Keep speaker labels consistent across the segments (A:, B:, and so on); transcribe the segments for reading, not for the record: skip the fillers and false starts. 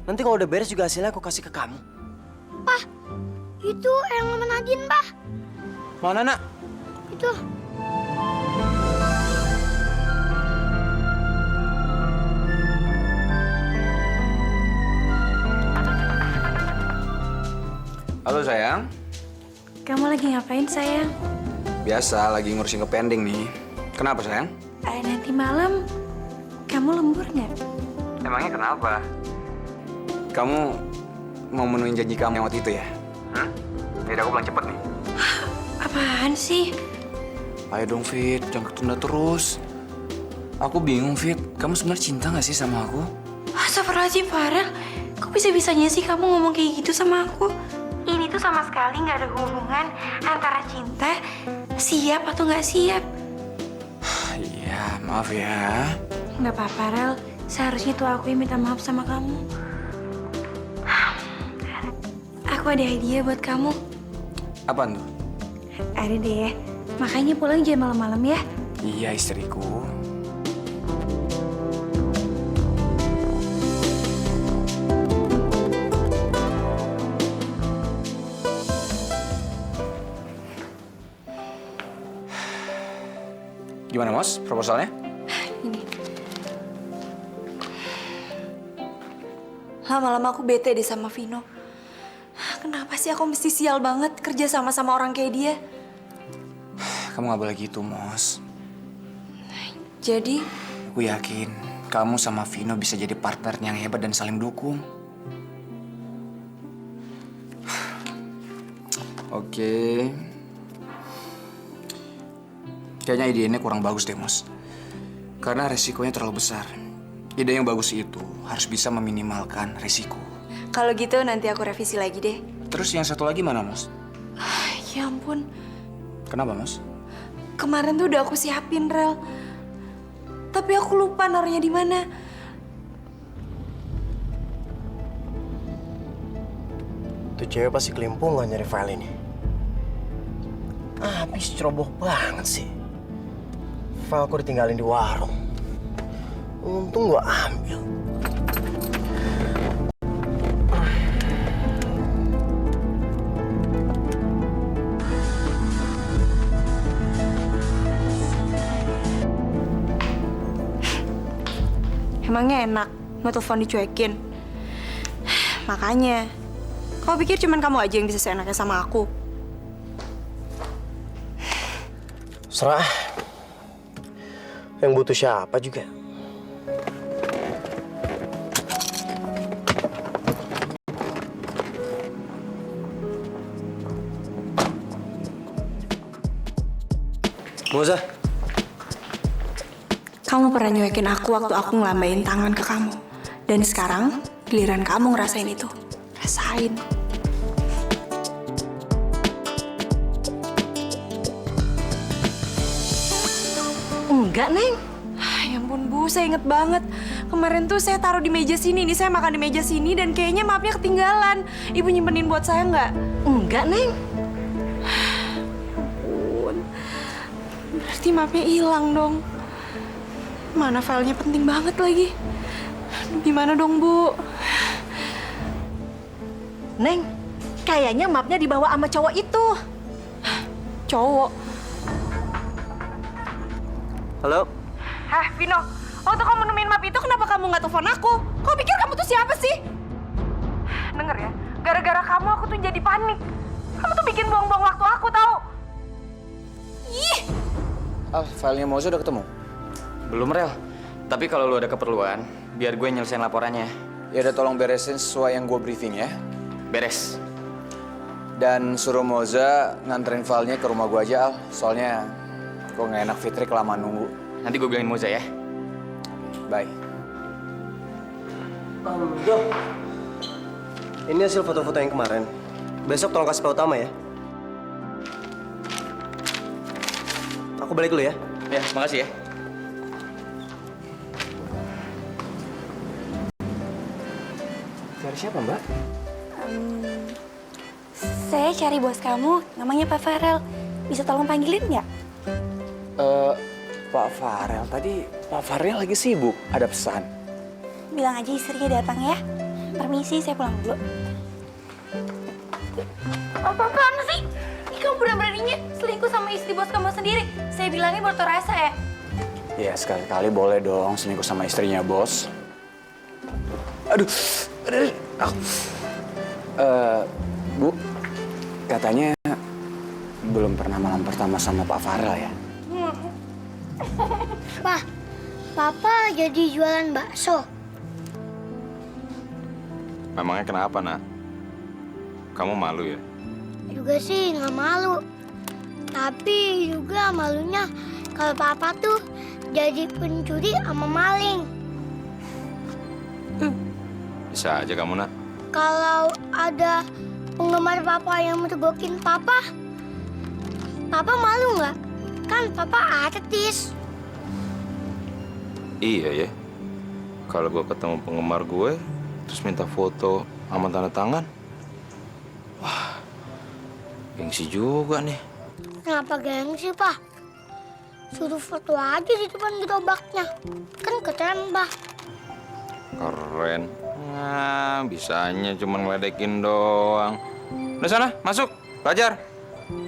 A: Nanti kalau udah beres juga hasilnya aku kasih ke kamu.
B: Pak, itu yang sama Nadine, Pak.
A: Mana, Nak?
B: Itu.
C: Halo sayang.
D: Kamu lagi ngapain, sayang?
C: Biasa, lagi ngurusin ke pending nih. Kenapa sayang?
D: Nanti malam kamu lembur nggak?
C: Emangnya kenapa? Kamu mau menuhin janji kamu yang waktu itu ya? Yaudah aku pulang cepet nih.
D: Apaan sih?
C: Ayo dong Fit, jangan ketunda terus. Aku bingung Fit, kamu sebenarnya cinta gak sih sama aku?
D: Astagfirullahaladzim, Farel. Kok bisa-bisanya sih kamu ngomong kayak gitu sama aku? Ini tuh sama sekali nggak ada hubungan antara cinta, siap atau nggak siap.
C: Iya, maaf ya.
D: Nggak apa-apa, Rel. Seharusnya tuh aku yang minta maaf sama kamu. Aku ada hadiah buat kamu.
C: Apaan tuh?
D: Ada deh. Makanya pulang jangan malam-malam ya.
C: Iya istriku. Gimana Mos, proposalnya?
D: Ini. Lama-lama aku bete deh sama Vino. Kenapa sih aku mesti sial banget kerja sama orang kayak dia?
C: Kamu gak boleh gitu Mos.
D: Jadi,
C: Aku yakin kamu sama Vino bisa jadi partner yang hebat dan saling dukung. Oke. Kayaknya ide ini kurang bagus deh, Mos. Karena resikonya terlalu besar. Ide yang bagus itu harus bisa meminimalkan resiko.
D: kalau gitu nanti aku revisi lagi deh.
C: Terus yang satu lagi mana, Mos?
D: Ya ampun,
C: Kenapa, Mos?
D: kemarin tuh udah aku siapin, Rel. Tapi aku lupa naruhnya di mana.
A: Tuh cewek pasti kelimpungan nyari file ini. Habis ceroboh banget sih. File aku ditinggalin di warung. Untung gua ambil.
D: Emangnya enak mau telepon dicuekin? Makanya, kau pikir cuman kamu aja yang bisa seenaknya sama aku?
A: Serah. Yang butuh siapa juga. Moza,
D: Kamu pernah nyuekin aku waktu aku ngelambain tangan ke kamu. Dan sekarang, giliran kamu ngerasain itu. Rasain. Enggak, Neng. Ya ampun, Bu. Saya inget banget. Kemarin tuh saya taruh di meja sini. Ini saya makan di meja sini dan kayaknya mapnya ketinggalan. Ibu nyimpenin buat saya nggak? Enggak, Neng. Ya ampun. Berarti mapnya hilang dong. Mana filenya penting banget lagi. Aduh, gimana dong, Bu?
E: Neng, kayaknya mapnya dibawa sama cowok itu.
D: Cowok.
A: halo?
D: Vino. Waktu kamu nemuin map itu, kenapa kamu nggak telepon aku? Kau pikir kamu tuh siapa sih? Dengar ya, gara-gara kamu aku tuh jadi panik. Kamu tuh bikin buang-buang waktu aku, tahu? Ih!
C: Filenya Moza udah ketemu? Belum, Rel. Tapi kalau lu ada keperluan, biar gue nyelesain laporannya. Ya udah, tolong beresin sesuai yang gue briefing ya. Beres. Dan suruh Moza nganterin filenya ke rumah gue aja, Al. Soalnya gue nggak enak Fitri kelamaan nunggu. Nanti gue bilangin Moza ya. Bye.
A: Jo, ini hasil foto-foto yang kemarin. Besok tolong kasih Pak Utama ya. Aku balik dulu ya.
C: Ya, makasih ya. Cari siapa, Mbak?
D: Saya cari bos kamu, namanya Pak Farel. Bisa tolong panggilin nggak?
C: Pak Farel. Tadi Pak Farel lagi sibuk. Ada pesan.
D: Bilang aja istrinya datang ya.
B: Permisi, saya pulang dulu. Apa-apaan sih? Ih, kamu berani-beraninya selingkuh sama istri bos kamu sendiri. Saya bilangnya baru tau rasa ya.
C: Ya sekali-kali boleh dong selingkuh sama istrinya bos. Aduh. Bu, katanya belum pernah malam pertama sama Pak Farel ya?
B: Pak, Papa jadi jualan bakso.
F: Memangnya kenapa, Nak? Kamu malu ya?
B: Juga sih nggak malu. Tapi juga malunya kalau Papa tuh jadi pencuri sama maling.
F: Bisa aja kamu, Nak.
B: Kalau ada penggemar Papa yang mergokin Papa malu nggak? Kan Papa artis.
F: Iya ya. Kalau gue ketemu penggemar gue, terus minta foto sama tanda tangan. Wah, gengsi juga nih.
B: Kenapa gengsi, Pak? Suruh foto aja di depan gerobaknya. Kan keren, Pak.
F: Keren. Nah, bisanya cuma ngeledekin doang. Udah sana, masuk. Belajar.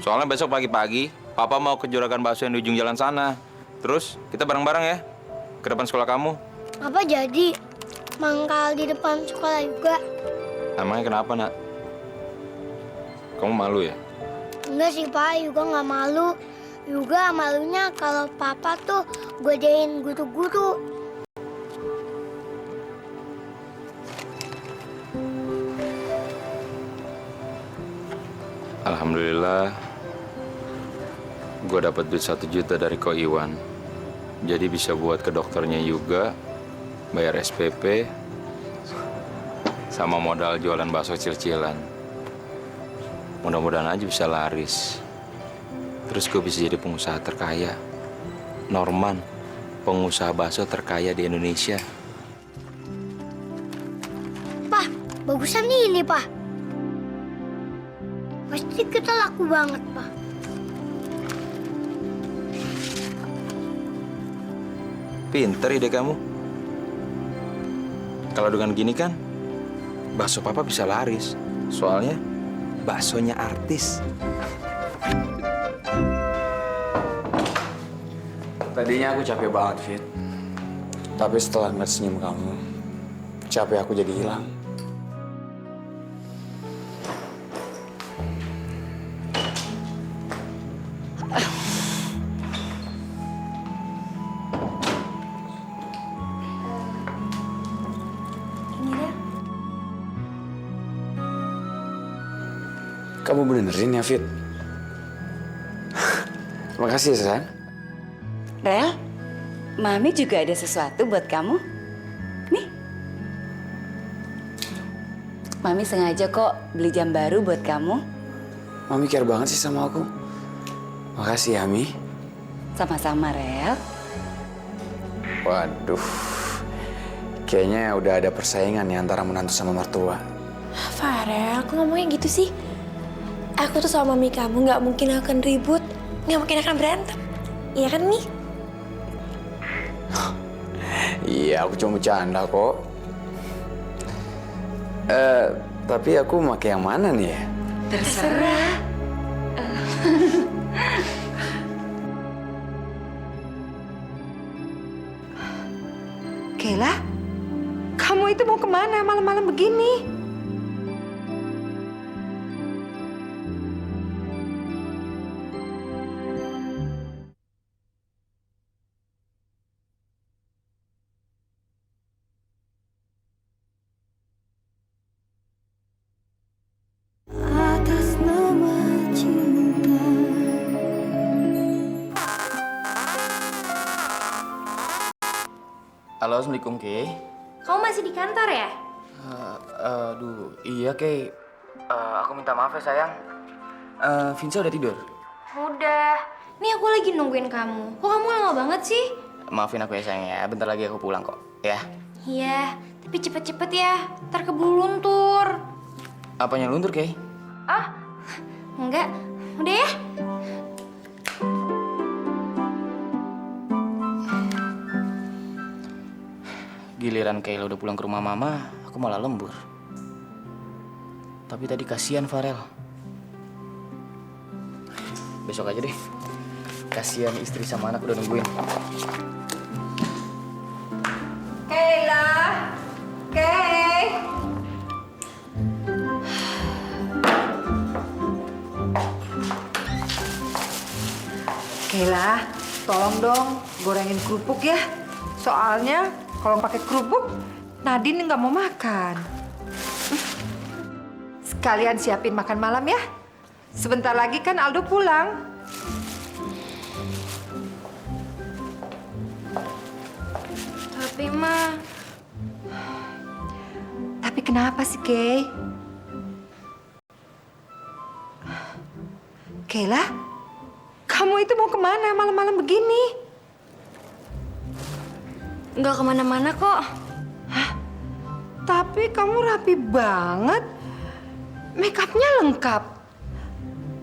F: Soalnya besok pagi-pagi, Papa mau ke juragan bakso yang di ujung jalan sana. Terus, kita bareng-bareng ya. Ke depan sekolah kamu.
B: Apa jadi mangkal di depan sekolah juga?
F: Emangnya kenapa, Nak? Kamu malu ya?
B: Enggak sih, Pak. Juga nggak malu. Juga malunya kalau Papa tuh godain guru-guru.
F: Alhamdulillah, gue dapat duit 1 juta dari Ko Iwan. Jadi bisa buat ke dokternya juga, bayar SPP, sama modal jualan bakso kecil-kecilan. Mudah-mudahan aja bisa laris. Terus gue bisa jadi pengusaha terkaya. Norman, pengusaha bakso terkaya di Indonesia.
B: Pak, bagusan ini, Pak. Pasti kita laku banget, Pak.
F: Pinter ide kamu. Kalau dengan gini kan, bakso Papa bisa laris. Soalnya, baksonya artis.
C: Tadinya aku capek banget, Fit. Tapi setelah ngeliat senyum kamu, capek aku jadi hilang. Kamu benerin ya, Fit? Makasih, sayang.
G: Rel, Mami juga ada sesuatu buat kamu. Nih. Mami sengaja kok beli jam baru buat kamu.
C: Mami care banget sih sama aku. Makasih ya, Mi.
G: Sama-sama, Rel.
C: Waduh. Kayaknya udah ada persaingan nih antara menantu sama mertua.
H: Farel, aku ngomongnya gitu sih. Aku tuh sama mami kamu nggak mungkin akan ribut, nggak mungkin akan berantem. Iya kan, Mi?
C: Iya, aku cuma bercanda kok. Tapi aku pakai yang mana nih ya?
G: Terserah.
D: Kayla, kamu itu mau kemana malam-malam begini?
C: Halo, Assalamualaikum, Kay.
B: Kamu masih di kantor ya?
C: Aduh, iya, Kay. Aku minta maaf ya, sayang. Vinsa udah tidur?
B: Udah. Nih aku lagi nungguin kamu. Kok kamu lama banget sih?
C: Maafin aku ya, sayang ya. Bentar lagi aku pulang kok, ya.
B: Iya, tapi cepet-cepet ya. Ntar keburu luntur.
C: Apanya luntur, Kay?
B: Ah, enggak. Udah ya?
C: Giliran Kayla udah pulang ke rumah mama, aku malah lembur. Tapi tadi kasihan Farel. Besok aja deh. Kasihan istri sama anak udah nungguin.
E: Kayla, Kay. Kayla, tolong dong gorengin kerupuk ya. Soalnya kalau pakai kerupuk, Nadine nggak mau makan. Sekalian siapin makan malam ya. Sebentar lagi kan Aldo pulang.
H: Tapi Ma,
E: Tapi kenapa sih, Kay? Kayla, kamu itu mau kemana malam-malam begini?
H: nggak kemana-mana kok.
E: Tapi kamu rapi banget. Makeupnya lengkap.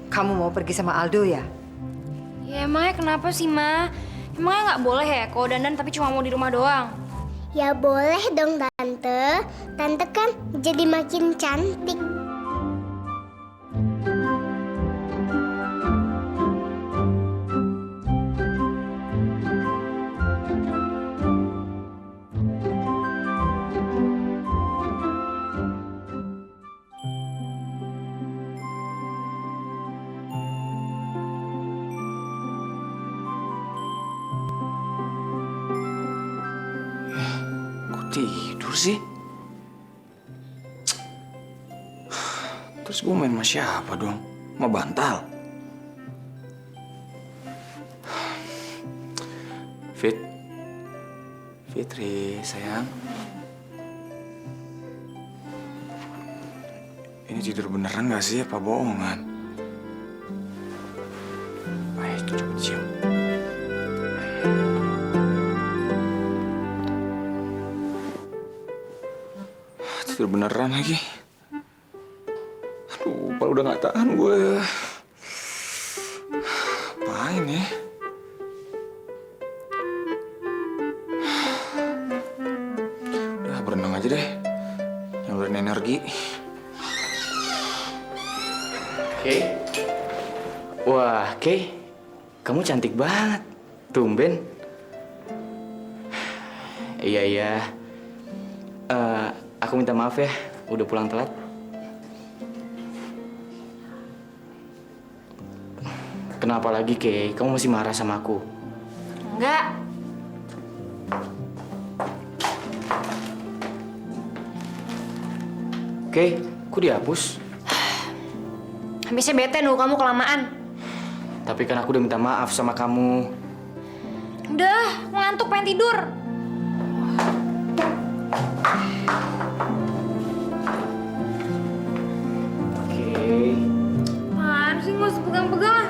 E: Kamu mau pergi sama Aldo ya?
H: Ya emangnya kenapa sih Ma? Emangnya nggak boleh ya kalau dandan tapi cuma mau di rumah doang?
B: Ya boleh dong Tante. Tante kan jadi makin cantik.
C: Kok tidur sih? Terus gue main sama siapa dong? Sama bantal? Fitri, sayang. Ini tidur beneran gak sih? Apa bohongan? Ayo, coba cium. Tidur beneran lagi. Aduh, kalau udah gak tahan gue. Apain ya? Udah berenang aja deh. Nyalurin energi. Kay. Wah, Kay. Kamu cantik banget. Tumben. Iya. Aku minta maaf ya, udah pulang telat. Kenapa lagi, Kay? Kamu masih marah sama aku?
H: Enggak.
C: Kay, kok dihapus?
H: Habisnya bete nunggu kamu kelamaan.
C: Tapi kan aku udah minta maaf sama kamu.
H: Udah, ngantuk pengen tidur.
C: Kay.
H: Apaan sih nggak usah pegang-pegang?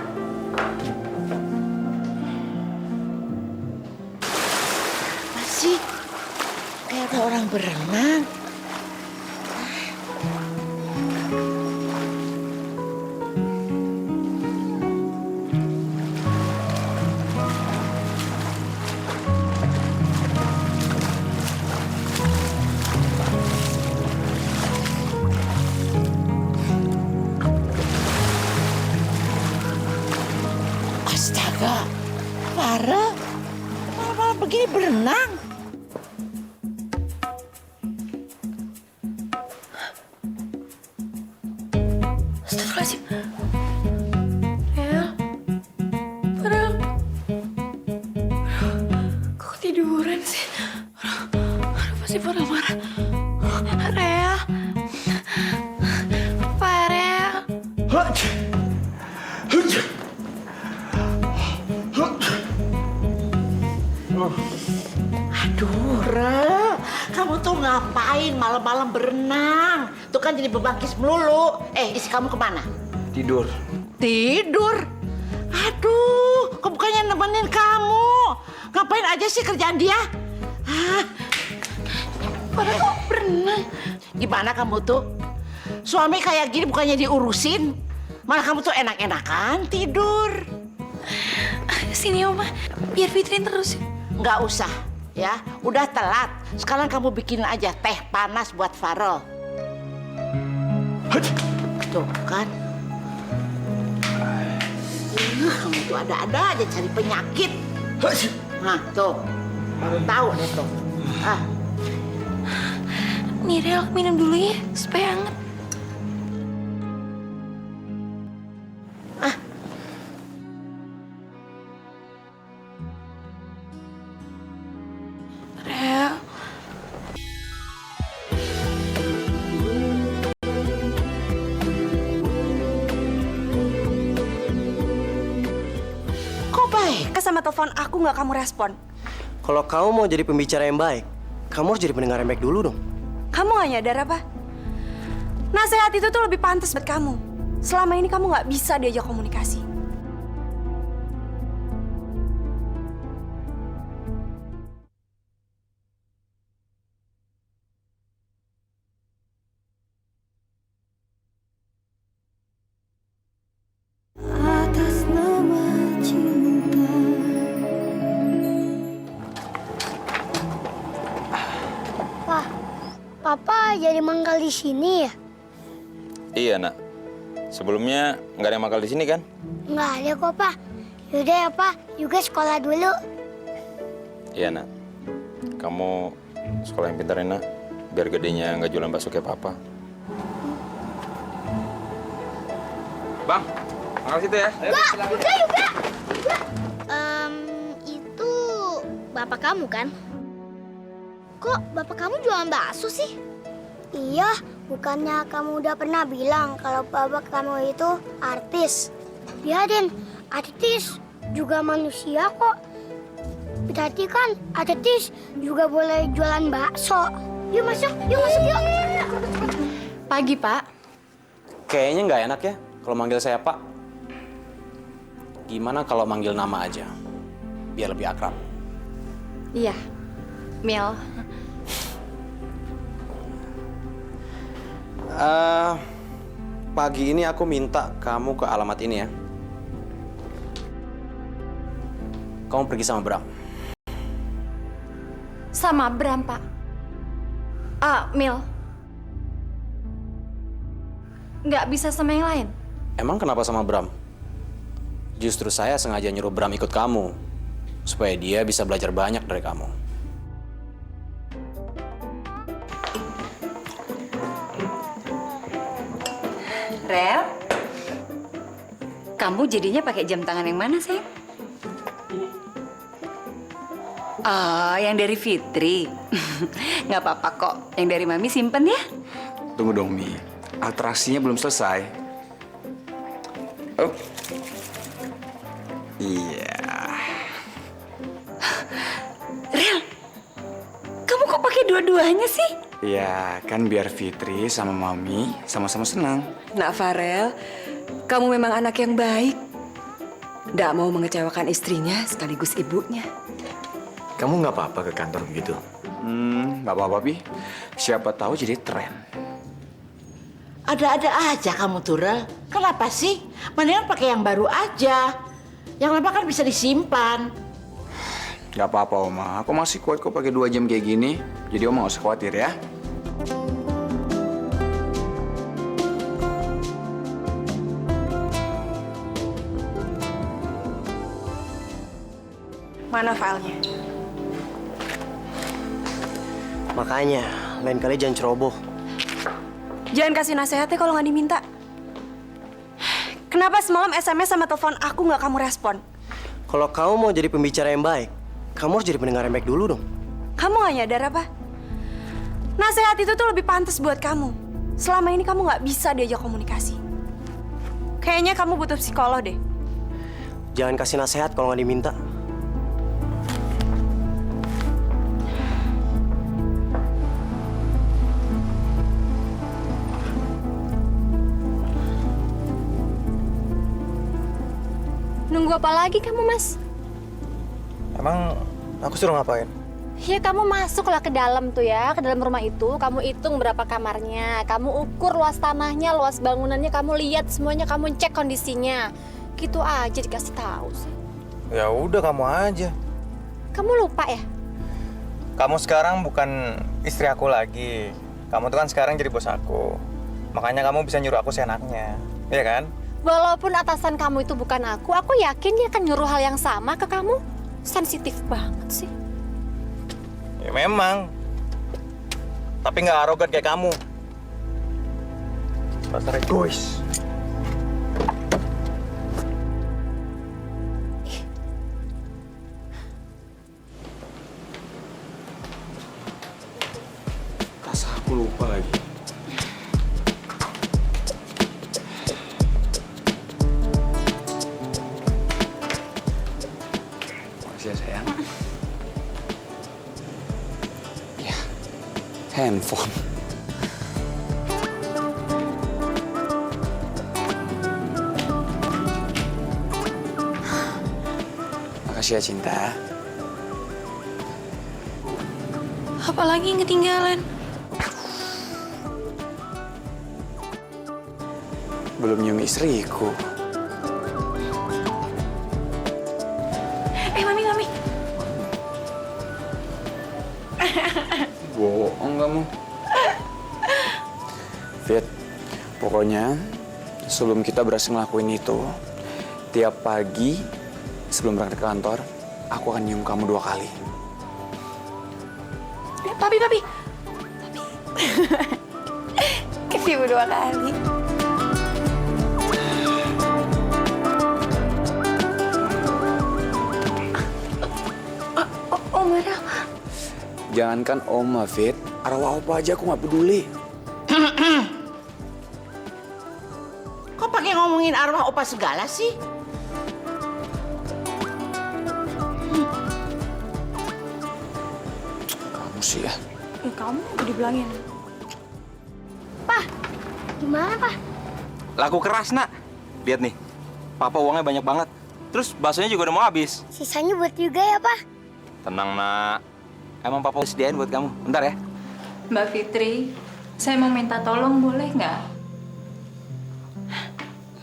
I: Masih kayak ada orang berenang. Astaga, Farel, malam-malam begini berenang.
H: Astagfirullahaladzim. Rel. Farel. Kok ketiduran sih? Aduh, pasti Farel marah. Rel. Farel.
I: Aduh, Re, kamu tuh ngapain malam-malam berenang? Tuh kan jadi bebangkis melulu. Isi kamu kemana?
C: Tidur.
I: Tidur? Aduh, kok bukannya nemenin kamu? Ngapain aja sih kerjaan dia? Hah? Padahal kok berenang. Gimana kamu tuh? Suami kayak gini bukannya diurusin? Malah kamu tuh enak-enakan tidur.
H: Sini Oma, biar Fitrin terus.
I: Nggak usah, ya. Udah telat. Sekarang kamu bikin aja teh panas buat Farel. Tuh kan. Kamu tuh ada-ada aja cari penyakit. Nah, tuh. Baru tahu deh tuh. Ah.
H: Nih, Rel, minum dulu ya, supaya hangat. Rel.
I: Kok baik?
D: Sama telepon aku nggak kamu respon.
A: Kalau kamu mau jadi pembicara yang baik, kamu harus jadi pendengar yang baik dulu dong.
D: Kamu nggak nyadar apa? Nasihat itu tuh lebih pantas buat kamu. Selama ini kamu nggak bisa diajak komunikasi.
B: Wah, Papa jadi mangkal di sini ya?
F: Iya, Nak. Sebelumnya nggak ada yang makan di sini kan?
B: Nggak ada kok, Pak. Yaudah ya, Pak. Juga sekolah dulu.
F: Iya, Nak. Kamu sekolah yang pintar ya, Nak. Biar gedenya nggak jualan bakso kayak Papa. Bang, makan situ ya. Ayo,
B: Juga. Itu bapak kamu kan? Kok bapak kamu jualan bakso sih? Iya, bukannya kamu udah pernah bilang kalau bapak kamu itu artis? Iya, Den. Artis juga manusia kok. Berarti kan artis juga boleh jualan bakso. Yuk masuk, yuk.
J: Pagi, Pak.
C: Kayaknya nggak enak ya kalau manggil saya Pak. Gimana kalau manggil nama aja? Biar lebih akrab.
J: Iya, Mil.
C: Pagi ini aku minta kamu ke alamat ini ya. Kamu pergi sama Bram.
J: Sama Bram, Pak. Mil. Nggak bisa sama yang lain?
C: Emang kenapa sama Bram? Justru saya sengaja nyuruh Bram ikut kamu. Supaya dia bisa belajar banyak dari kamu.
G: Rel, kamu jadinya pakai jam tangan yang mana, sayang? Oh, yang dari Fitri. Nggak apa-apa kok. Yang dari Mami simpen ya.
C: Tunggu dong, Mi. Atraksinya belum selesai. Oh. Iya.
G: Rel, kamu kok pakai dua-duanya sih?
C: Ya, kan biar Fitri sama Mami sama-sama senang.
D: Nak Farel, kamu memang anak yang baik. Nggak mau mengecewakan istrinya sekaligus ibunya.
A: Kamu nggak apa-apa ke kantor begitu?
C: Nggak apa-apa, Pi. Siapa tahu jadi tren.
I: Ada-ada aja kamu tuh, Rel. Kenapa sih? Mendingan pakai yang baru aja. Yang lama kan bisa disimpan.
C: Nggak apa-apa, Oma. Aku masih kuat kok pakai 2 jam kayak gini. Jadi Oma nggak usah khawatir ya.
D: Mana filenya?
A: Makanya, lain kali jangan ceroboh.
D: Jangan kasih nasihatnya kalau nggak diminta. Kenapa semalam SMS sama telepon aku nggak kamu respon?
A: Kalau kamu mau jadi pembicara yang baik, kamu harus jadi pendengar yang baik dulu dong.
D: Kamu nggak nyadar apa? Nasihat itu tuh lebih pantas buat kamu. Selama ini kamu nggak bisa diajak komunikasi. Kayaknya kamu butuh psikolog deh.
A: Jangan kasih nasihat kalau nggak diminta.
H: Nunggu apa lagi kamu, Mas?
A: Emang aku suruh ngapain?
H: Ya kamu masuklah ke dalam tuh ya, ke dalam rumah itu. Kamu hitung berapa kamarnya, kamu ukur luas tanahnya, luas bangunannya, kamu lihat semuanya, kamu cek kondisinya. Gitu aja dikasih tahu sih.
K: Ya udah kamu aja.
H: Kamu lupa ya?
K: Kamu sekarang bukan istri aku lagi. Kamu tuh kan sekarang jadi bos aku. Makanya kamu bisa nyuruh aku seenaknya, iya kan?
H: Walaupun atasan kamu itu bukan aku yakin dia akan nyuruh hal yang sama ke kamu. Sensitif banget sih.
K: Ya memang. Tapi nggak arogan kayak kamu. Dasar egois.
C: Tas aku lupa lagi. Makasih ya sayang. Ya, handphone. Makasih ya cinta.
D: Apalagi yang ketinggalan?
C: Belum nyium istriku.
D: Mami.
C: Bohong kamu. Fit, pokoknya sebelum kita berhasil ngelakuin itu, tiap pagi sebelum berangkat ke kantor, aku akan nyium kamu 2 kali.
D: Papi. Ketipu 2 kali. Marel.
C: Jangankan Oma, Fit. Arwah apa aja aku nggak peduli.
I: Kok pakai ngomongin arwah opa segala sih?
C: Kamu sih ya.
D: Kamu udah dibilangin.
B: Pak, gimana, Pak?
F: Laku keras, Nak. Lihat nih. Papa uangnya banyak banget. Terus baksonya juga udah mau habis.
B: Sisanya buat juga ya, Pak?
F: Tenang, Nak. Emang Papa udah sediain buat kamu. Bentar ya.
J: Mbak Fitri, saya mau minta tolong boleh nggak?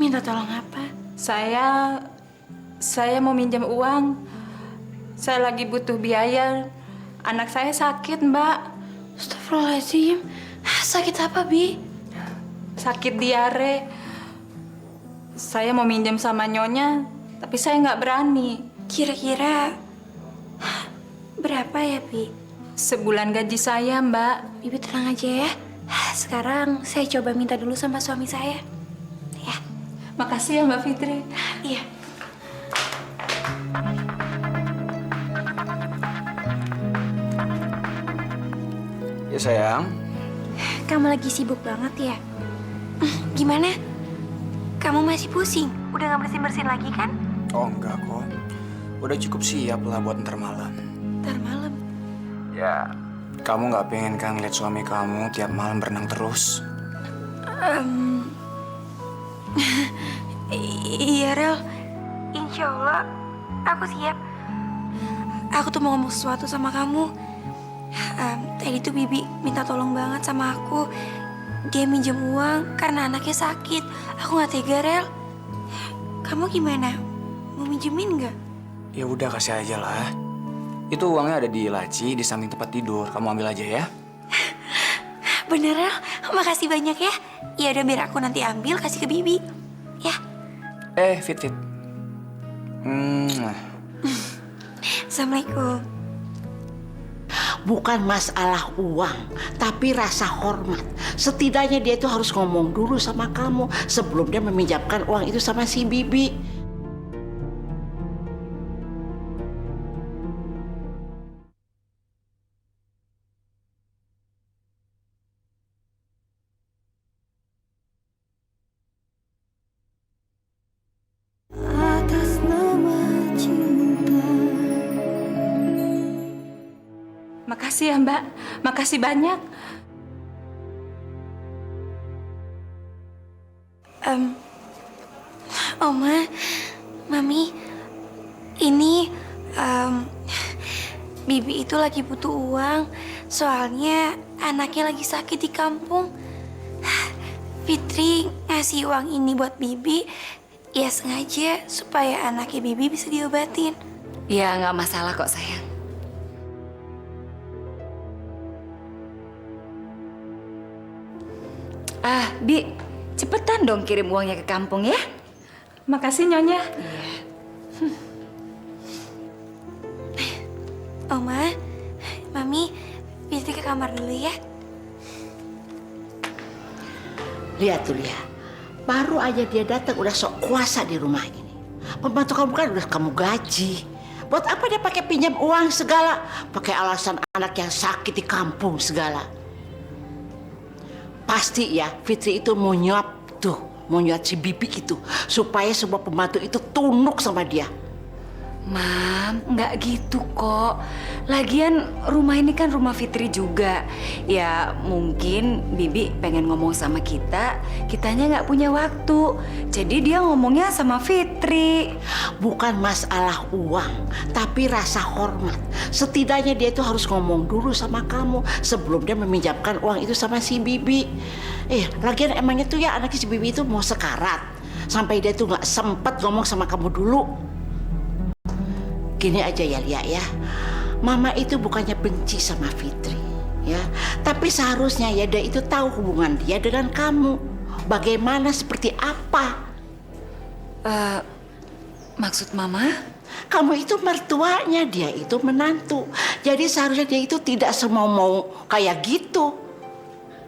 D: Minta tolong apa?
J: Saya mau minjam uang. Saya lagi butuh biaya. Anak saya sakit, Mbak.
D: Astagfirullahaladzim. Sakit apa, Bi?
J: Sakit diare. Saya mau minjam sama Nyonya, tapi saya nggak berani.
D: Kira-kira berapa ya, Bi?
J: Sebulan gaji saya, Mbak.
D: Bibi tenang aja ya. Sekarang saya coba minta dulu sama suami saya. Ya.
J: Makasih ya, Mbak Fitri.
D: Iya.
C: Ya sayang.
D: Kamu lagi sibuk banget ya? Gimana? Kamu masih pusing? Udah gak bersin-bersin lagi kan?
C: Oh enggak kok. Udah cukup siap lah buat ntar malam.
D: Ntar malam?
C: Ya, kamu nggak pengen kan lihat suami kamu tiap malam berenang terus?
D: Iya, Rel. Insya Allah, aku siap. Aku tuh mau ngomong sesuatu sama kamu. Tadi tuh Bibi minta tolong banget sama aku. Dia minjem uang karena anaknya sakit. Aku nggak tega, Rel. Kamu gimana? Mau minjemin nggak?
C: Ya udah kasih aja lah. Itu uangnya ada di laci di samping tempat tidur. Kamu ambil aja ya.
D: Bener, Rel. Makasih banyak ya. Ya udah biar aku nanti ambil kasih ke Bibi. Ya.
C: Fit.
D: Assalamualaikum.
I: Bukan masalah uang, tapi rasa hormat. Setidaknya dia itu harus ngomong dulu sama kamu sebelum dia meminjamkan uang itu sama si Bibi.
J: Makasih ya, Mbak. Makasih banyak.
D: Oma, Mami, ini Bibi itu lagi butuh uang. Soalnya anaknya lagi sakit di kampung. Fitri ngasih uang ini buat Bibi. Ya sengaja supaya anaknya Bibi bisa diobatin.
G: Ya nggak masalah kok sayang. Bi, cepetan dong kirim uangnya ke kampung ya.
J: Makasih Nyonya.
D: Oma, Mami, Fitri ke kamar dulu ya.
I: Lihat tuh, lihat. Baru aja dia datang udah sok kuasa di rumah ini. Pembantu kamu kan udah kamu gaji. Buat apa dia pakai pinjam uang segala? Pakai alasan anak yang sakit di kampung segala. Pasti ya, Fitri itu mau nyuap tuh. Mau nyuap si Bibi itu. Supaya semua pembantu itu tunduk sama dia.
G: Mam, nggak gitu kok. Lagian rumah ini kan rumah Fitri juga. Ya mungkin Bibi pengen ngomong sama kita, kitanya nggak punya waktu. Jadi dia ngomongnya sama Fitri.
I: Bukan masalah uang, tapi rasa hormat. Setidaknya dia itu harus ngomong dulu sama kamu sebelum dia meminjamkan uang itu sama si Bibi. Lagian emangnya tuh ya anaknya si Bibi itu mau sekarat. Sampai dia tuh nggak sempet ngomong sama kamu dulu. Gini aja ya Lia ya, Mama itu bukannya benci sama Fitri ya, tapi seharusnya ya dia itu tahu hubungan dia dengan kamu. Bagaimana, seperti apa?
G: Maksud Mama?
I: Kamu itu mertuanya, dia itu menantu. Jadi seharusnya dia itu tidak semau-mau kayak gitu.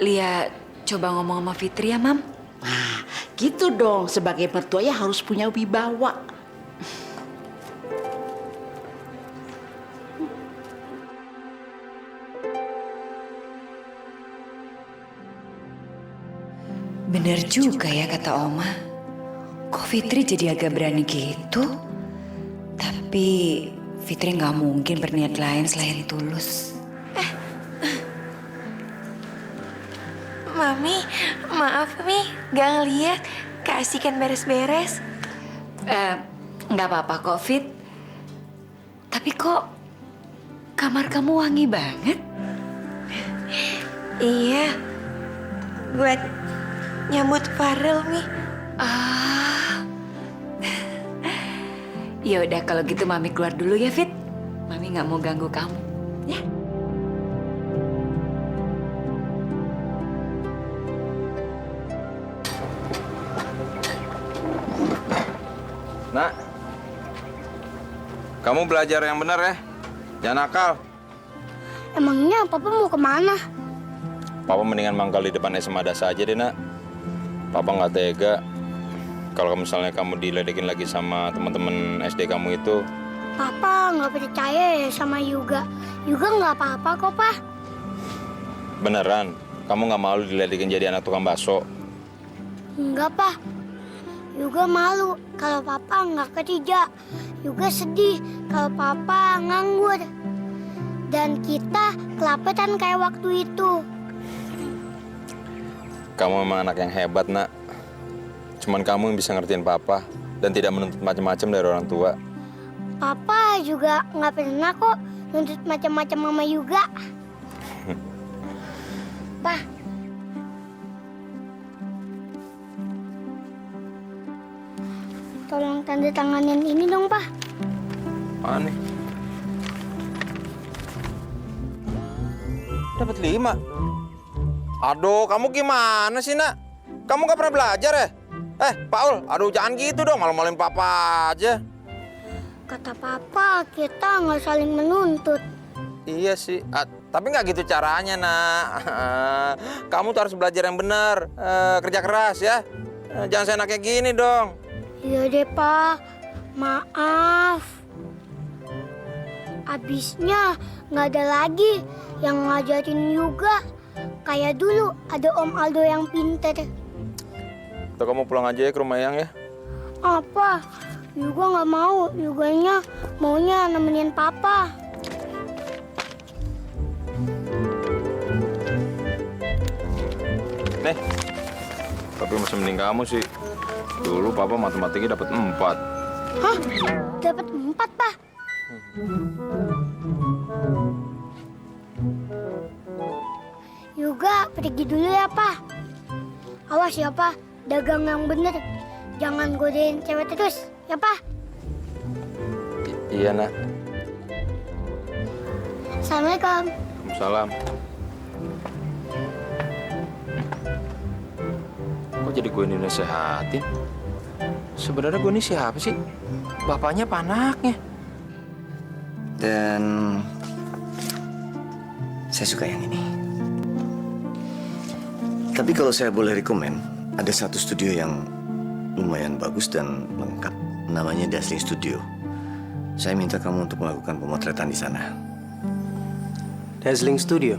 G: Lia coba ngomong sama Fitri ya, Mam.
I: Nah, gitu dong. Sebagai mertua ya harus punya wibawa.
G: Bener juga ya kata Oma. Kok Fitri jadi agak berani gitu? Tapi Fitri nggak mungkin berniat lain selain tulus.
D: Mami, maaf Mi, gak ngeliat. Keasikan beres-beres.
G: Nggak apa-apa kok, Fit. Tapi kok kamar kamu wangi banget?
D: Iya, buat nyambut Farel, Mi.
G: Ya udah kalau gitu Mami keluar dulu ya, Fit. Mami nggak mau ganggu kamu, ya.
F: Nak, kamu belajar yang benar ya. Jangan nakal.
B: Emangnya Papa mau kemana?
F: Papa mendingan mangkal di depan SMA Dasa aja deh, Nak. Papa nggak tega kalau misalnya kamu diledekin lagi sama teman-teman SD kamu itu.
B: Papa nggak percaya ya sama Yuga. Yuga nggak apa-apa kok, Pak.
F: Beneran? Kamu nggak malu diledekin jadi anak tukang bakso?
B: Enggak, Pak. Yuga malu kalau Papa nggak kerja. Yuga sedih kalau Papa nganggur. Dan kita kelapetan kayak waktu itu.
F: Kamu memang anak yang hebat, Nak. Cuman kamu yang bisa ngertiin Papa dan tidak menuntut macam-macam dari orang tua.
B: Papa juga nggak pernah kok nuntut macam-macam Mama Yuga. Pak. Tolong tanda tanganin ini dong, Pak.
F: Mana nih? Dapat 5. Aduh, kamu gimana sih, Nak? Kamu gak pernah belajar ya? Paul, aduh jangan gitu dong, malu-maluin Papa aja.
B: Kata Papa, kita nggak saling menuntut.
F: Iya sih, tapi nggak gitu caranya, Nak. Kamu tuh harus belajar yang benar, kerja keras ya. Jangan seenaknya gini dong.
B: Iya deh, Pak. Maaf. Abisnya nggak ada lagi yang ngajarin Yuga. Kayak dulu ada Om Aldo yang pinter.
F: Atau kamu pulang aja ya ke rumah Yang ya?
B: Apa? Yuga nggak mau. Yuganya maunya nemenin Papa.
F: Nih, tapi masih mending kamu sih. Dulu Papa matematikanya dapat 4.
B: Hah? Dapat 4, Pak? Yuga pergi dulu ya, Pak. Awas ya, Pak. Dagang yang bener. Jangan godain cewek terus, ya, Pak?
F: Iya, Nak.
B: Assalamualaikum.
F: Waalaikumsalam. jadi gue ini nasehatin. Sebenarnya gue ini siapa sih? Bapaknya apa anaknya?
A: Dan saya suka yang ini. Tapi kalau saya boleh rekomen, ada satu studio yang lumayan bagus dan lengkap. Namanya Dazzling Studio. Saya minta kamu untuk melakukan pemotretan di sana.
L: Dazzling Studio?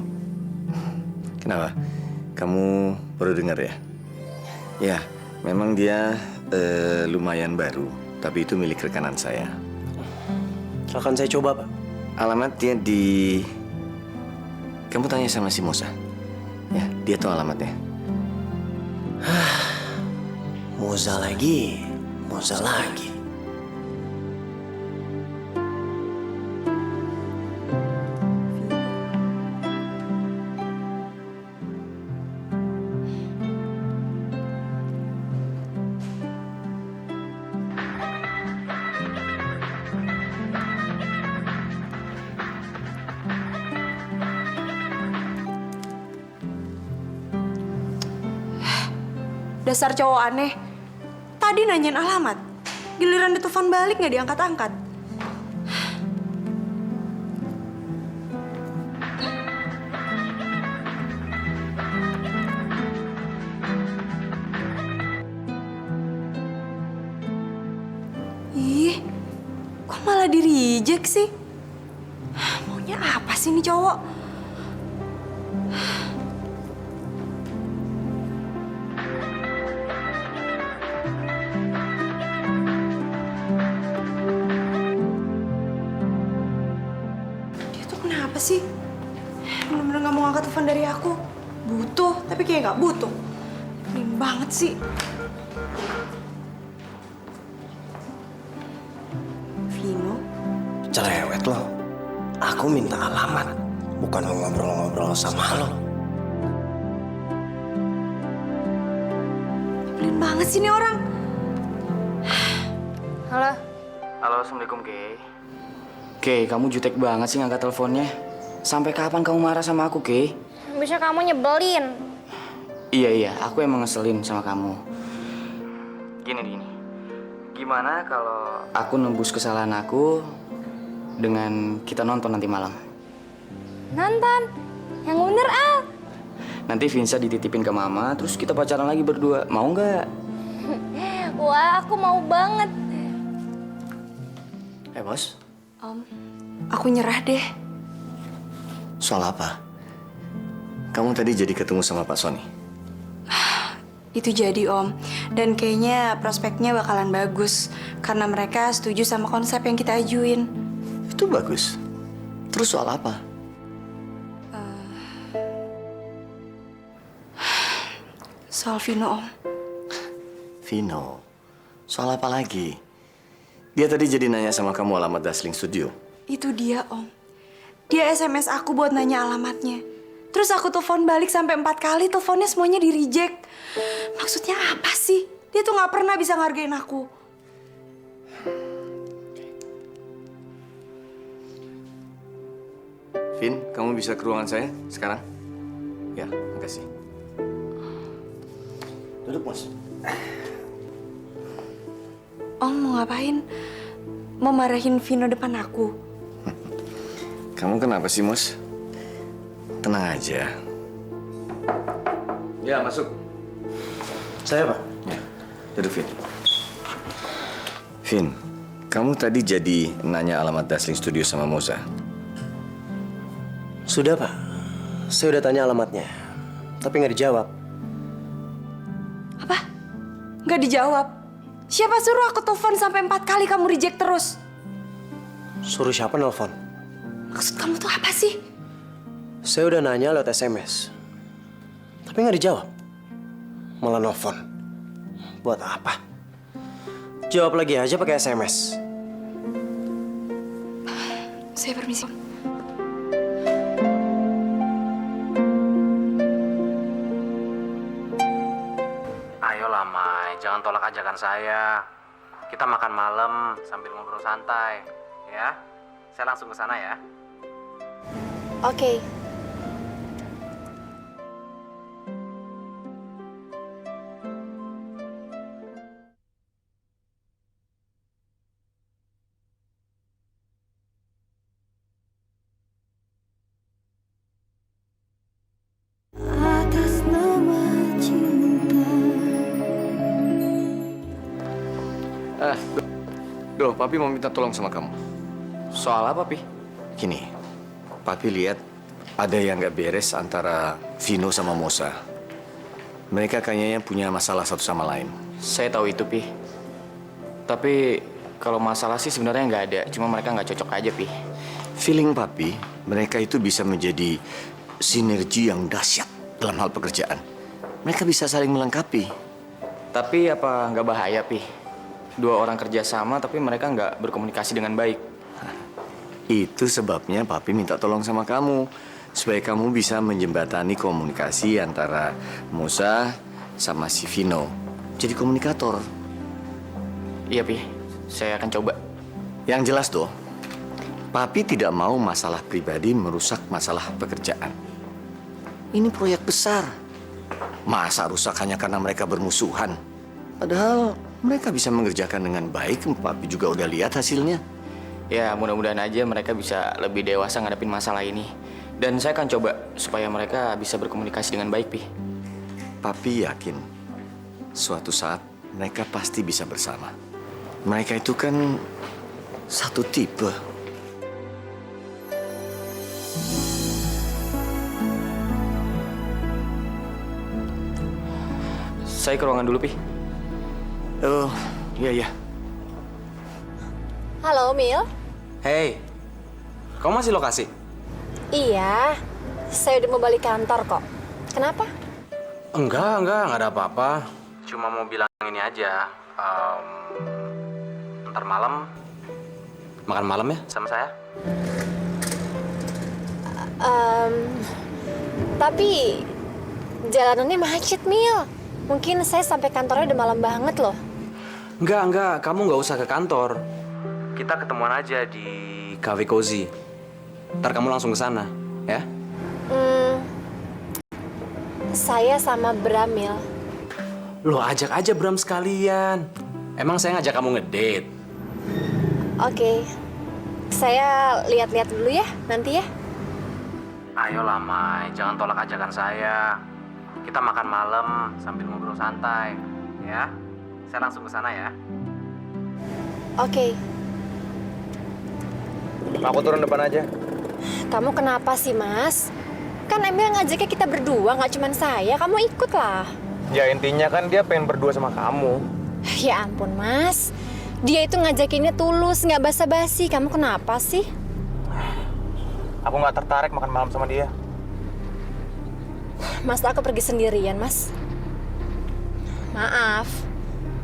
A: Kenapa? Kamu baru dengar ya? Ya, memang dia lumayan baru, tapi itu milik rekanan saya.
L: Akan saya coba, Pak.
A: Alamatnya di... Kamu tanya sama si Mosa. Ya, dia tahu alamatnya.
L: Moza lagi. Moza lagi.
D: Dasar cowok aneh. Tadi nanyain alamat. Giliran ditelepon balik nggak diangkat-angkat. Ih, kok malah di-reject sih? Maunya apa sih nih cowok? Apa sih? Bener-bener gak mau ngangkat telepon dari aku. Butuh, tapi kayak gak butuh. Pening banget sih. Vino?
L: Cerewet lo. Aku minta alamat. Bukan mau ngobrol-ngobrol sama lo.
D: Pening banget sih nih orang.
H: Halo.
C: Halo, Assalamualaikum, Kay. Kay, kamu jutek banget sih ngangkat teleponnya. Sampai kapan kamu marah sama aku, Kay?
H: Bisa kamu nyebelin.
C: Iya, aku emang ngeselin sama kamu. Gini. Gimana kalau aku nembus kesalahan aku dengan kita nonton nanti malam?
H: Nonton? Yang bener, Al.
C: Nanti Vinsa dititipin ke Mama, terus kita pacaran lagi berdua. Mau nggak?
H: Wah, aku mau banget.
L: Bos.
D: Aku nyerah deh.
A: Soal apa? Kamu tadi jadi ketemu sama Pak Sony?
D: Itu jadi Om. Dan kayaknya prospeknya bakalan bagus. Karena mereka setuju sama konsep yang kita ajuin.
A: Itu bagus. Terus soal apa?
D: Soal Vino, Om.
A: Vino? Soal apa lagi? Dia tadi jadi nanya sama kamu alamat Dazzling Studio.
D: Itu dia, Om. Dia SMS aku buat nanya alamatnya. Terus aku telepon balik sampai 4 kali, teleponnya semuanya di-reject. Maksudnya apa sih? Dia tuh nggak pernah bisa ngargain aku.
A: Vin, kamu bisa ke ruangan saya sekarang? Ya, makasih. Duduk, Mas.
D: Om mau ngapain? Mau marahin Vino depan aku?
A: Kamu kenapa sih, Mos? Tenang aja. Ya, masuk.
L: Saya, Pak.
A: Ya, duduk, Vin. Vin, kamu tadi jadi nanya alamat Dazzling Studio sama Moza.
L: Sudah, Pak. Saya udah tanya alamatnya. Tapi nggak dijawab.
D: Apa? Nggak dijawab? Siapa suruh aku telepon sampai 4 kali kamu reject terus?
L: Suruh siapa nelfon?
D: Maksud kamu tuh apa sih?
L: Saya udah nanya lewat SMS. Tapi nggak dijawab. Malah nelfon. Buat apa? Jawab lagi aja pakai SMS.
D: Saya permisi.
K: Ayolah, Mai. Jangan tolak ajakan saya. Kita makan malam sambil ngobrol santai. Ya? Saya langsung ke sana ya.
H: Oke.
A: Loh, Papi mau minta tolong sama kamu.
C: Soal apa, Pi?
A: Gini, Papi lihat ada yang nggak beres antara Vino sama Mosa. Mereka kayaknya punya masalah satu sama lain.
C: Saya tahu itu, Pi. Tapi kalau masalah sih sebenarnya nggak ada. Cuma mereka nggak cocok aja, Pi.
A: Feeling Papi, mereka itu bisa menjadi sinergi yang dahsyat dalam hal pekerjaan. Mereka bisa saling melengkapi.
C: Tapi apa nggak bahaya, Pi? Dua orang kerja sama tapi mereka nggak berkomunikasi dengan baik.
A: Itu sebabnya Papi minta tolong sama kamu. Supaya kamu bisa menjembatani komunikasi antara Musa sama si Vino. Jadi komunikator.
C: Iya, Pi. Saya akan coba.
A: Yang jelas tuh, Papi tidak mau masalah pribadi merusak masalah pekerjaan. Ini proyek besar. Masa rusak hanya karena mereka bermusuhan? Padahal mereka bisa mengerjakan dengan baik. Papi juga udah lihat hasilnya.
C: Ya, mudah-mudahan aja mereka bisa lebih dewasa ngadepin masalah ini. Dan saya akan coba supaya mereka bisa berkomunikasi dengan baik, Pi.
A: Papi yakin suatu saat mereka pasti bisa bersama. Mereka itu kan satu tipe.
C: Saya ke ruangan dulu, Pi.
A: Oh, iya.
H: Halo, Mil.
K: Hey, kamu masih lokasi?
H: Iya, saya udah mau balik kantor kok. Kenapa?
K: Enggak ada apa-apa. Cuma mau bilang ini aja. Ntar malam makan malam ya sama saya.
H: Tapi jalanannya macet, Mil. Mungkin saya sampai kantornya udah malam banget loh.
K: Enggak, kamu nggak usah ke kantor. Kita ketemuan aja di Cafe Cozy. Ntar kamu langsung ke sana, ya?
H: Saya sama Bramil.
K: Loh, ajak aja Bram sekalian. Emang saya ngajak kamu ngedate?
H: Oke. Saya lihat-lihat dulu ya, nanti ya.
K: Ayolah, Mai. Jangan tolak ajakan saya. Kita makan malam sambil ngobrol santai, ya? Saya langsung ke sana ya.
H: Oke.
K: Aku turun depan aja.
H: Kamu kenapa sih, Mas? Kan Emil ngajaknya kita berdua, nggak cuma saya. Kamu ikut lah.
K: Ya intinya kan dia pengen berdua sama kamu.
H: Ya ampun, Mas. Dia itu ngajakinnya tulus, nggak basa-basi. Kamu kenapa sih?
K: Aku nggak tertarik makan malam sama dia.
H: Mas, aku pergi sendirian, Mas. Maaf.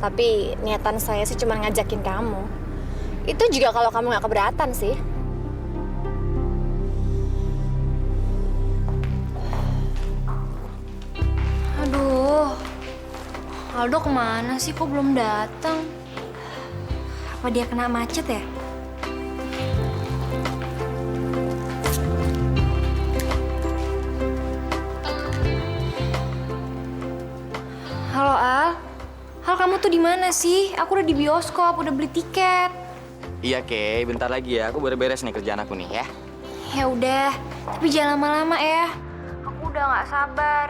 H: Tapi niatan saya sih cuma ngajakin kamu. Itu juga kalau kamu nggak keberatan sih.
B: Aduh, Aldo kemana sih? Kok belum datang? Apa dia kena macet ya? Halo Al, kamu tuh di mana sih? Aku udah di bioskop, udah beli tiket.
C: Iya, Kay. Bentar lagi ya. Aku baru beres nih kerjaan aku nih, ya.
B: Ya udah, tapi jangan lama-lama ya. Aku udah nggak sabar.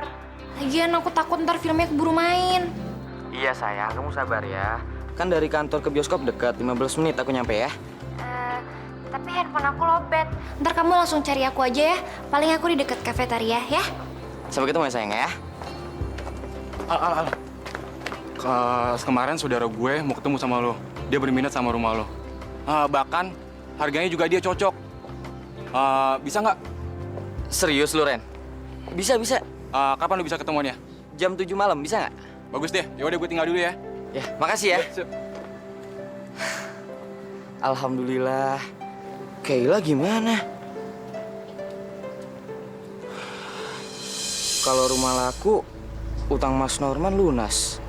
B: Lagian aku takut ntar filmnya keburu main.
C: Iya, sayang. Kamu sabar ya. Kan dari kantor ke bioskop dekat, 15 menit aku nyampe ya.
B: Tapi handphone aku lobet. Ntar kamu langsung cari aku aja ya. Paling aku di dekat kafetaria ya.
C: Sampai ketemu ya, sayang ya.
M: Al. Kemarin saudara gue mau ketemu sama lo. Dia berminat sama rumah lo. Bahkan harganya juga dia cocok. Bisa nggak?
C: Serius lu, Ren? Bisa.
M: Kapan lo bisa ketemuannya?
C: Jam 7 malam, bisa nggak?
M: Bagus deh. Yaudah gue tinggal dulu ya.
C: Ya, makasih ya.
M: Sip.
C: Alhamdulillah. Kayla gimana? Kalau rumah laku, utang Mas Norman lunas.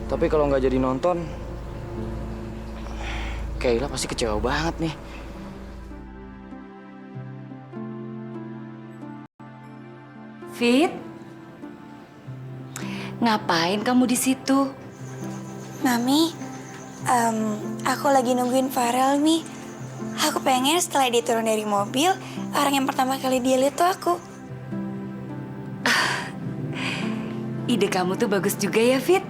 C: Tapi kalau nggak jadi nonton, Kayla pasti kecewa banget nih.
G: Fit, ngapain kamu di situ?
N: Mami, aku lagi nungguin Farel nih. Aku pengen setelah dia turun dari mobil, orang yang pertama kali dia lihat tuh aku.
G: Ide kamu tuh bagus juga ya, Fit.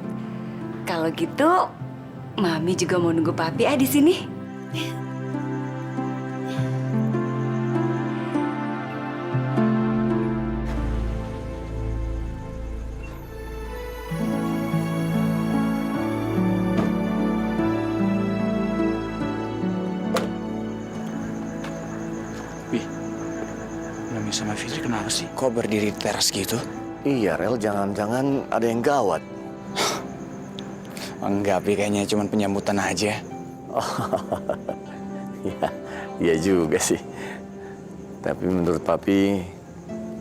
G: Kalau gitu, Mami juga mau nunggu papi di sini.
M: Mami sama Fitri kenapa sih? Kok berdiri di teras gitu?
A: Iya, Rel, jangan-jangan ada yang gawat.
M: Enggak, Pi, kayaknya cuma penyambutan aja.
A: Ya, iya juga sih. Tapi menurut Papi,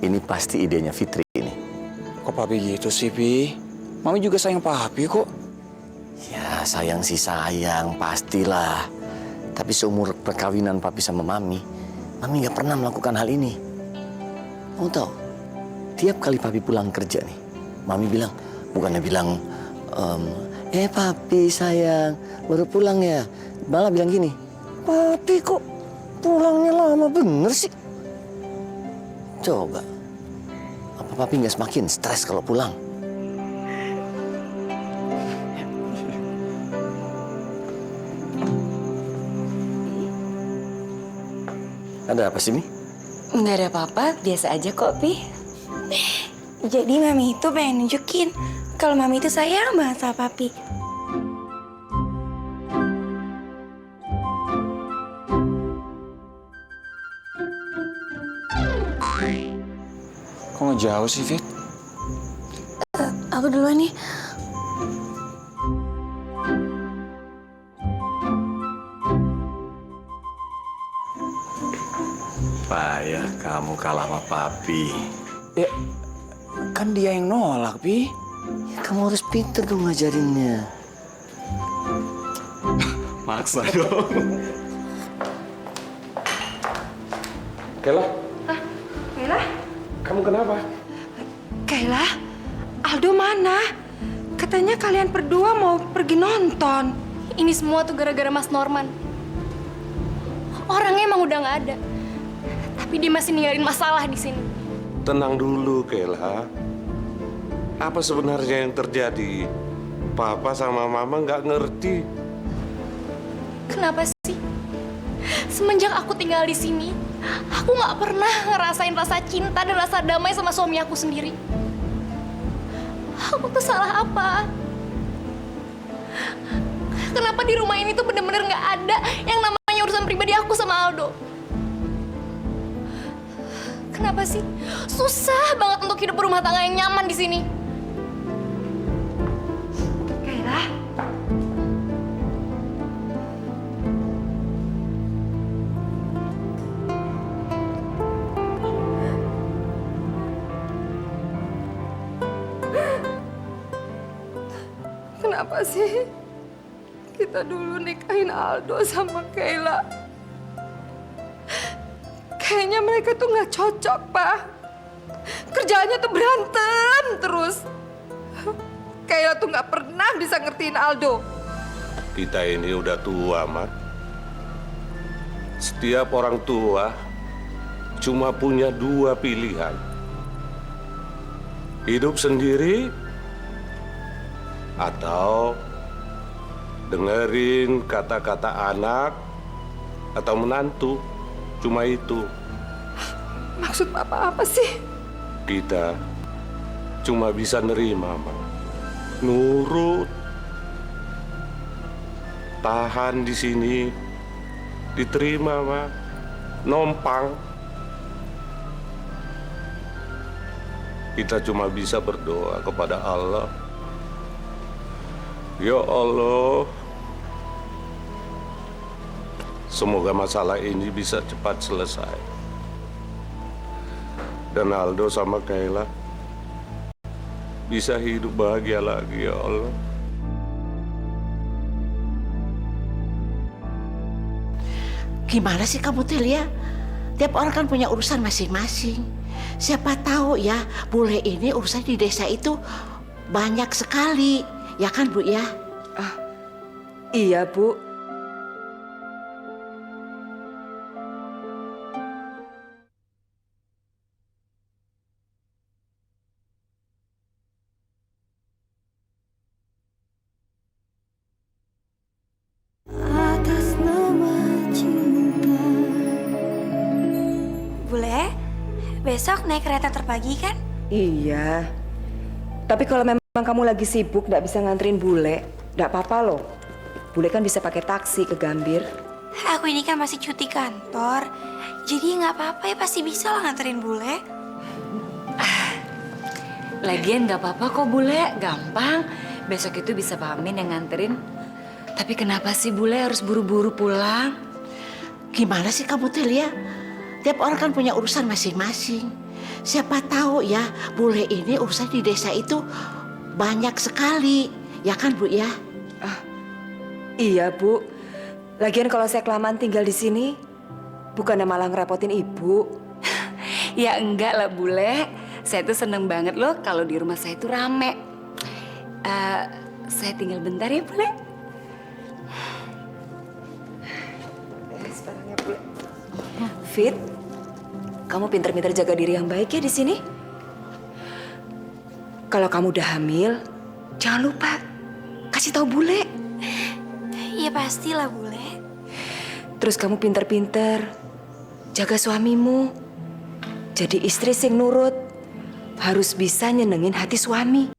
A: ini pasti idenya Fitri ini.
M: Kok Papi gitu sih, Pi? Mami juga sayang Papi kok.
A: Ya, sayang sih sayang, pastilah. Tapi seumur perkawinan Papi sama Mami nggak pernah melakukan hal ini. Kamu tahu, tiap kali Papi pulang kerja nih, Mami bilang, bukannya bilang, Papi sayang, baru pulang ya. Malah bilang gini, Papi kok pulangnya lama bener sih? Coba, apa Papi nggak semakin stres kalau pulang? Ada apa sih, Mi?
G: Nggak ada apa-apa, biasa aja kok, Pi.
N: Jadi Mami itu pengen nunjukin kalau Mami itu sayang banget sama Papi.
M: Kok nggak jauh sih, Fit?
N: Aku duluan nih.
A: Payah kamu kalah sama Papi.
M: Ya, kan dia yang nolak, Pi.
A: Ya, kamu harus pinter dong ngajarinnya.
M: Maksa dong.
L: Kayla,
D: Kayla?
L: kamu kenapa?
D: Kayla? Aldo mana? Katanya kalian berdua mau pergi nonton.
H: Ini semua tuh gara-gara Mas Norman. Orangnya emang udah nggak ada. Tapi dia masih ninggalin masalah di sini.
O: Tenang dulu, Kayla. Apa sebenarnya yang terjadi? Papa sama Mama nggak ngerti.
H: Kenapa sih? Semenjak aku tinggal di sini, aku nggak pernah ngerasain rasa cinta dan rasa damai sama suami aku sendiri. Aku tuh salah apa? Kenapa di rumah ini tuh bener-bener nggak ada yang namanya urusan pribadi aku sama Aldo? Kenapa sih? Susah banget untuk hidup berumah tangga yang nyaman di sini.
D: Kayla? Kenapa sih kita dulu nikahin Aldo sama Kayla? Kayaknya mereka tuh nggak cocok, Pak. Kerjaannya tuh berantem terus. Kayla tuh nggak pernah bisa ngertiin Aldo.
O: Kita ini udah tua, Mat. Setiap orang tua cuma punya dua pilihan. Hidup sendiri atau dengerin kata-kata anak atau menantu. Cuma itu.
D: Maksud Papa apa sih?
O: Kita cuma bisa nerima, Mak. Nurut. Tahan di sini. Diterima, Mak. Nompang. Kita cuma bisa berdoa kepada Allah. Ya Allah, semoga masalah ini bisa cepat selesai. Dan Aldo sama Kayla bisa hidup bahagia lagi, ya Allah.
I: Gimana sih kamu, Telia? Tiap orang kan punya urusan masing-masing. Siapa tahu ya, bule ini urusan di desa itu banyak sekali. Ya kan, Bu, ya?
D: Iya, Bu.
N: besok naik kereta terpagi kan?
D: Iya. Tapi kalau memang kamu lagi sibuk nggak bisa nganterin bule, nggak apa-apa loh. Bule kan bisa pakai taksi ke Gambir.
N: Aku ini kan masih cuti kantor. Jadi nggak apa-apa ya, pasti bisa lah nganterin bule.
G: Lagian nggak apa-apa kok bule, gampang. Besok itu bisa Pak Amin yang nganterin. Tapi kenapa sih bule harus buru-buru pulang?
I: Gimana sih kamu tuh, Lia? Tiap orang kan punya urusan masing-masing. Siapa tahu ya, bule ini urusan di desa itu banyak sekali. Ya kan, Bu ya?
D: Iya, Bu. Lagian kalau saya kelamaan tinggal di sini, bukannya malah ngerepotin Ibu.
G: Ya enggak lah bule. Saya tuh seneng banget loh kalau di rumah saya itu rame. Saya tinggal bentar ya bule.
D: Fit, kamu pinter-pinter jaga diri yang baik ya di sini. Kalau kamu udah hamil, jangan lupa kasih tahu bule.
N: Iya pastilah bule.
D: Terus kamu pinter-pinter jaga suamimu. Jadi istri sing nurut, harus bisa nyenengin hati suami.